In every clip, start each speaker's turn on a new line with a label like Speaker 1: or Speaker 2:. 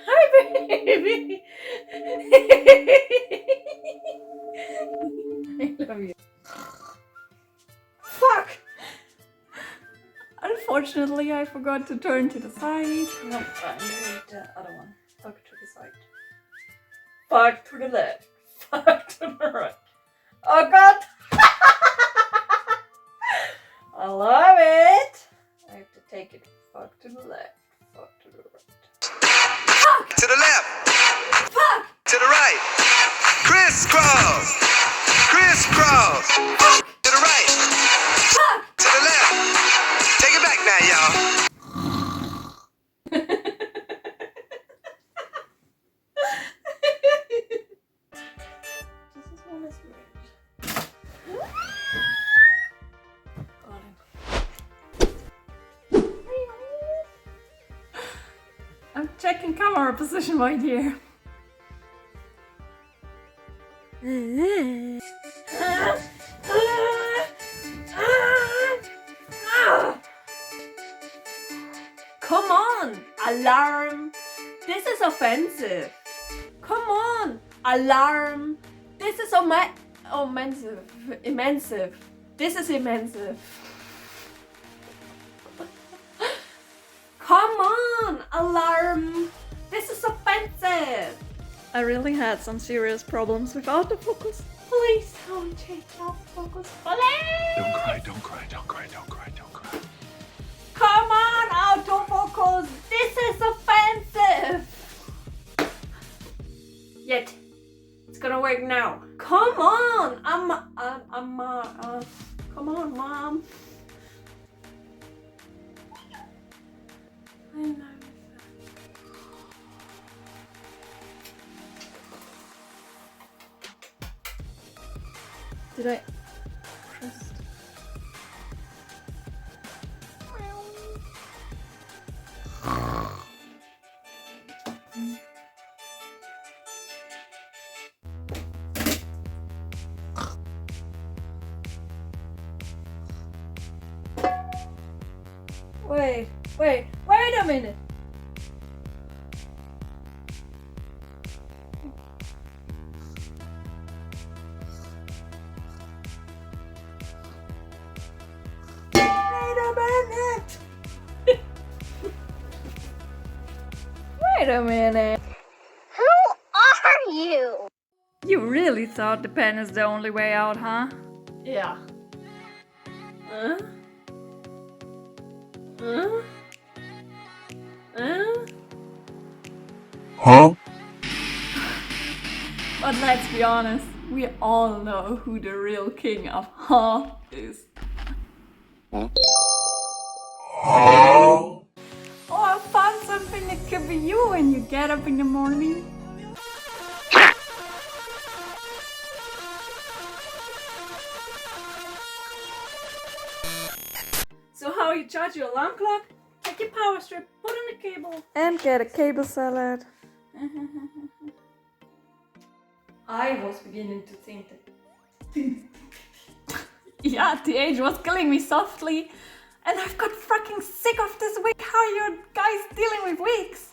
Speaker 1: Hi, baby. I love you. Fuck! Unfortunately, I forgot to turn to the side. No, I need the other one. Fuck to the side. Fuck to the left. Fuck to the right. Oh god! I love it! I have to take it. Fuck to the left. Fuck to the right. Fuck!
Speaker 2: To the left.
Speaker 1: Fuck!
Speaker 2: To the right. Crisscross. Crisscross.
Speaker 1: Fuck!
Speaker 2: To the right.
Speaker 1: Fuck!
Speaker 2: To the left. Take it back now, y'all.
Speaker 1: This one is weird. Got it. I'm checking camera position, my dear. Come on, alarm. This is offensive. Come on, alarm. This is immensive. This is immensive. Come on, alarm. This is offensive. I really had some serious problems with autofocus. Please don't change autofocus. Please.
Speaker 3: Don't cry, don't cry, don't cry, don't cry, don't cry.
Speaker 1: Come on, autofocus. This is offensive. Yet. It's gonna work now. Come on! Come on, Mom. I know. Did I press? Wait a minute. Wait a minute.
Speaker 4: Who are you?
Speaker 1: You really thought the pen is the only way out, huh? Yeah. Huh? Huh? Huh?
Speaker 3: Huh?
Speaker 1: But let's be honest, we all know who the real king of huh is.
Speaker 3: Huh?
Speaker 1: Oh, I found something that could be you when you get up in the morning. So how you charge your alarm clock? Take your power strip, put in the cable, and get a cable salad. I was beginning to think that yeah, the age was killing me softly, and I've got fucking sick of this week. How are you guys dealing with weeks?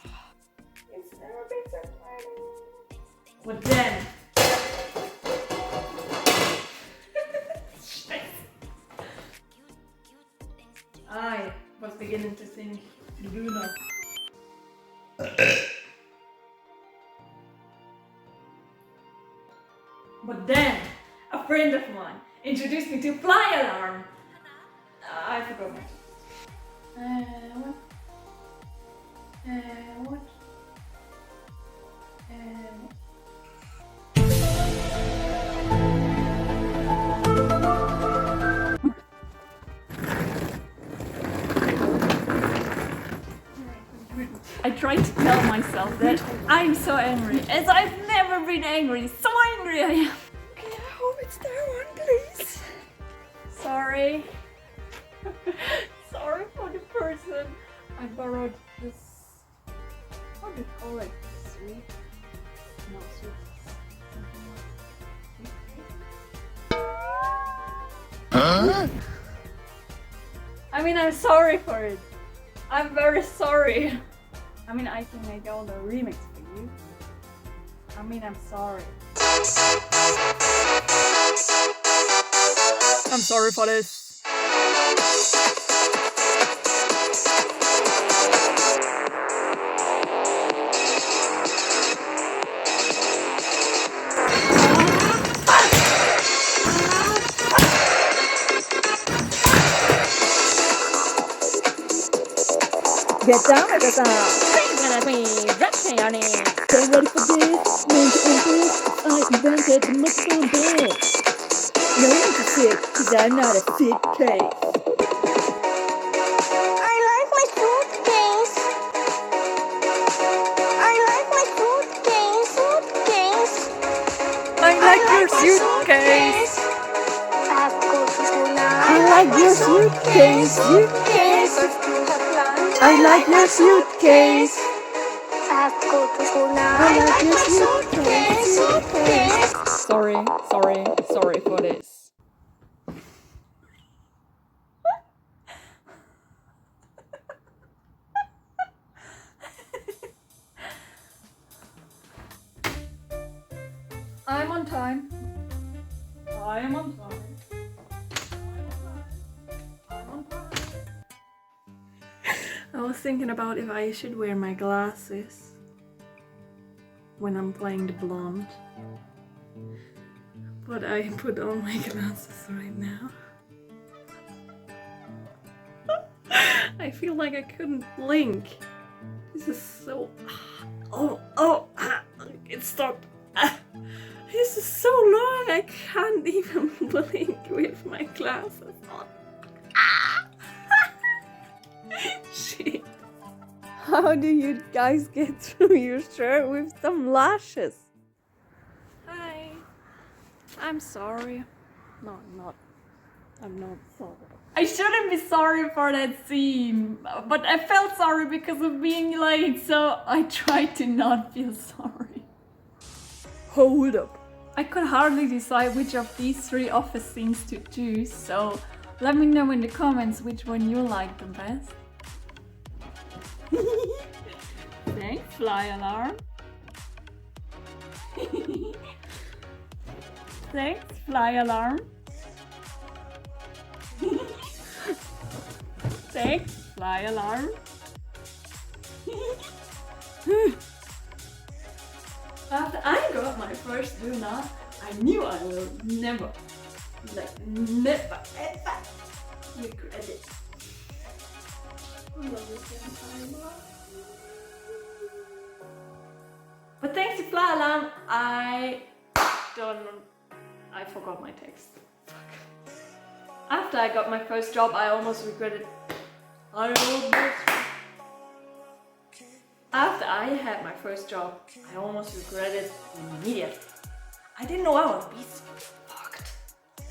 Speaker 1: It's never been so funny. But then I was beginning to think, Luna. But then a friend of mine introduced me to fly alarm. I forgot my what? What? I tried to tell myself that I'm so angry, as I've never been angry. So angry I am. Okay, I hope it's that one, please. Sorry. Sorry for the person I borrowed this. How do you call it? Sweet? No, sweet.
Speaker 3: Huh?
Speaker 1: I mean, I'm sorry for it. I'm very sorry. I mean, I can make all the remix for you. I mean, I'm sorry. I'm sorry for this.
Speaker 5: Get down with the sound. Sing with me, rapping on it. Get ready for this. Learn to this. I invented the microphone bit. No need to sit, cause I'm not a fit case.
Speaker 4: I like my suitcase. I like my suitcase.
Speaker 1: I like your suitcase.
Speaker 4: I have to go to school now.
Speaker 5: I like your suitcase. I like your suitcase.
Speaker 4: I have to go to school now.
Speaker 5: I like your suitcase.
Speaker 1: Sorry for this. I'm on time. I am on time. I'm on time. I was thinking about if I should wear my glasses when I'm playing the blonde. But I put on my glasses right now. I feel like I couldn't blink. This is so... it stopped. This is so long, I can't even blink with my glasses on. Shit.
Speaker 5: How do you guys get through your shirt with some lashes?
Speaker 1: Hi. I'm sorry. No, I'm not sorry. I shouldn't be sorry for that scene, but I felt sorry because of being late, so I tried to not feel sorry.
Speaker 5: Hold up.
Speaker 1: I could hardly decide which of these 3 office scenes to choose, so let me know in the comments which one you like the best. Thanks, fly alarm. Thanks, fly alarm. Thanks, fly alarm. After I got my first Luna, I knew I will never ever regret it. But thanks to Fly Alarm, I forgot my text. After I got my first job, I almost regretted. After I had my first job, I almost regretted immediately. I didn't know I would be so fucked.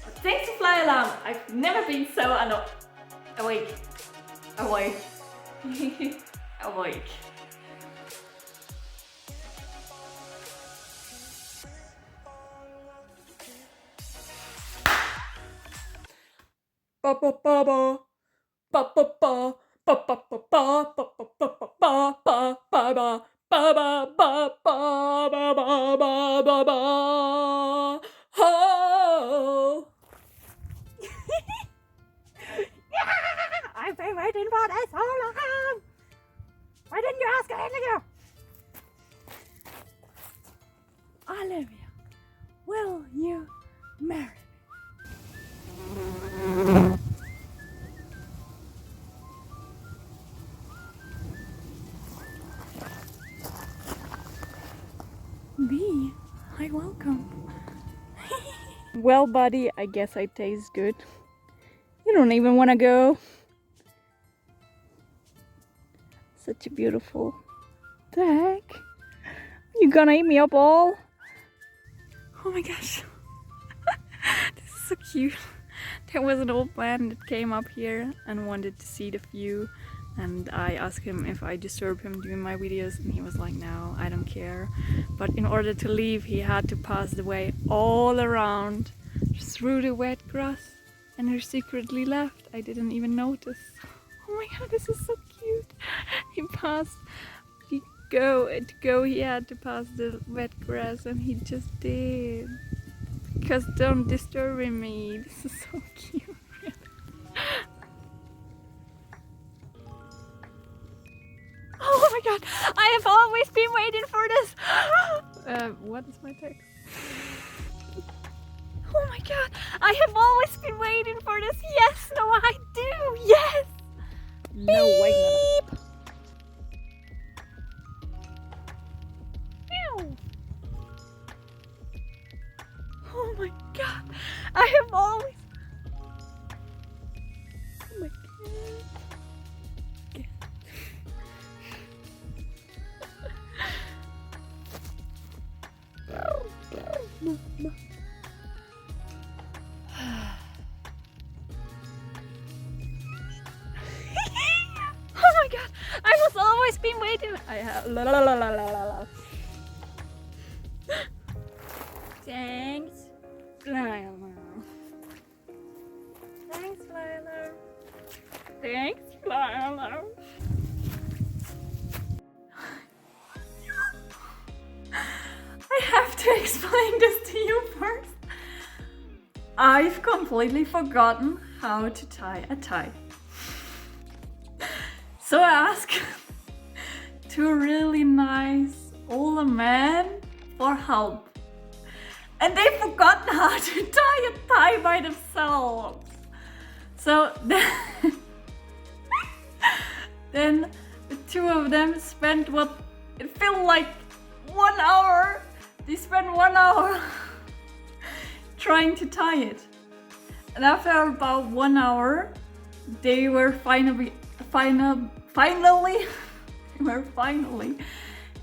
Speaker 1: But thanks to Fly Alarm, I've never been so awake. Awake. Awake. Ba ba ba ba ba ba ba ba ba ba ba ba ba ba ba ba ba ba.
Speaker 5: I've been waiting for this so long. Why didn't you ask earlier? Olivia, will you marry
Speaker 1: B, hi, welcome. Well, buddy, I guess I taste good. You don't even want to go. Such a beautiful. The heck? You gonna eat me up all? Oh my gosh. This is so cute. There was an old man that came up here and wanted to see the view, and I asked him if I disturb him doing my videos, and he was like, no, I don't care. But in order to leave, he had to pass the way all around through the wet grass, and he secretly left. I didn't even notice. Oh my god, this is so cute. He passed go, he had to pass the wet grass, and he just did. Because don't disturb me. This is so cute. Oh my god! I have always been waiting for this. What is my text? Oh my god! I have always been waiting for this. Yes, no, I do. Yes.
Speaker 5: No, wait a minute.
Speaker 1: Meow. Oh my god! I have always. Oh my god. Oh my god! I was always been waiting. I have. La, la, la, la, la, la, la. Thanks, Lila. Thanks, Lila. Thanks, Lila. I have to explain this to you first. I've completely forgotten how to tie a tie. So I asked two really nice older men for help. And they've forgotten how to tie a tie by themselves. So then the two of them spent what it felt like 1 hour. They spent 1 hour trying to tie it. And after about 1 hour, they were finally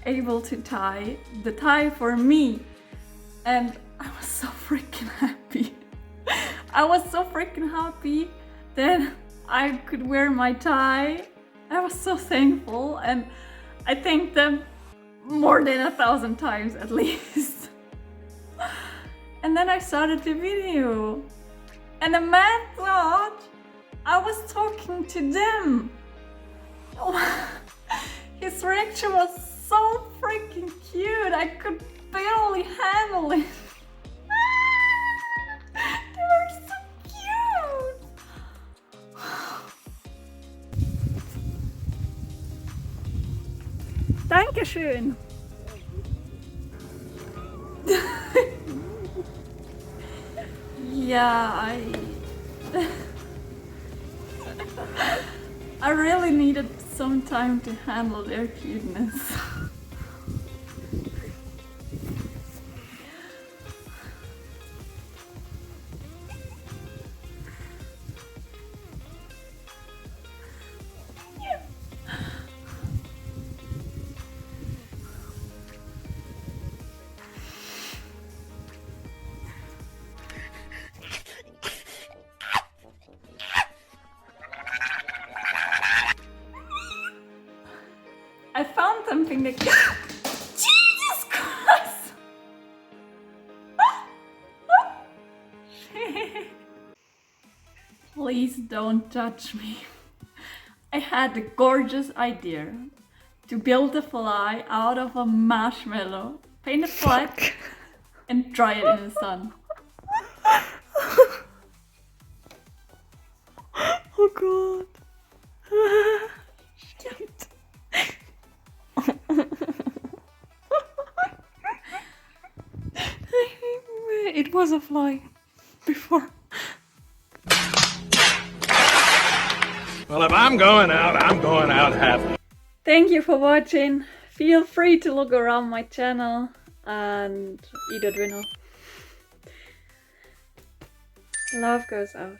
Speaker 1: able to tie the tie for me. And I was so freaking happy. I was so freaking happy that I could wear my tie. I was so thankful, and I thanked them more than 1,000 times at least. And then I started the video, and the man thought I was talking to them. His reaction was so freaking cute. I could barely handle it. They were so cute. Dankeschön. Yeah, I really needed some time to handle their cuteness. I found something that. Jesus Christ! Please don't judge me. I had the gorgeous idea to build a fly out of a marshmallow, paint it black, and dry it in the sun. Oh god. Shit. It was a fly before.
Speaker 3: Well, if I'm going out happy.
Speaker 1: Thank you for watching. Feel free to look around my channel and eat a dinner. Love goes out.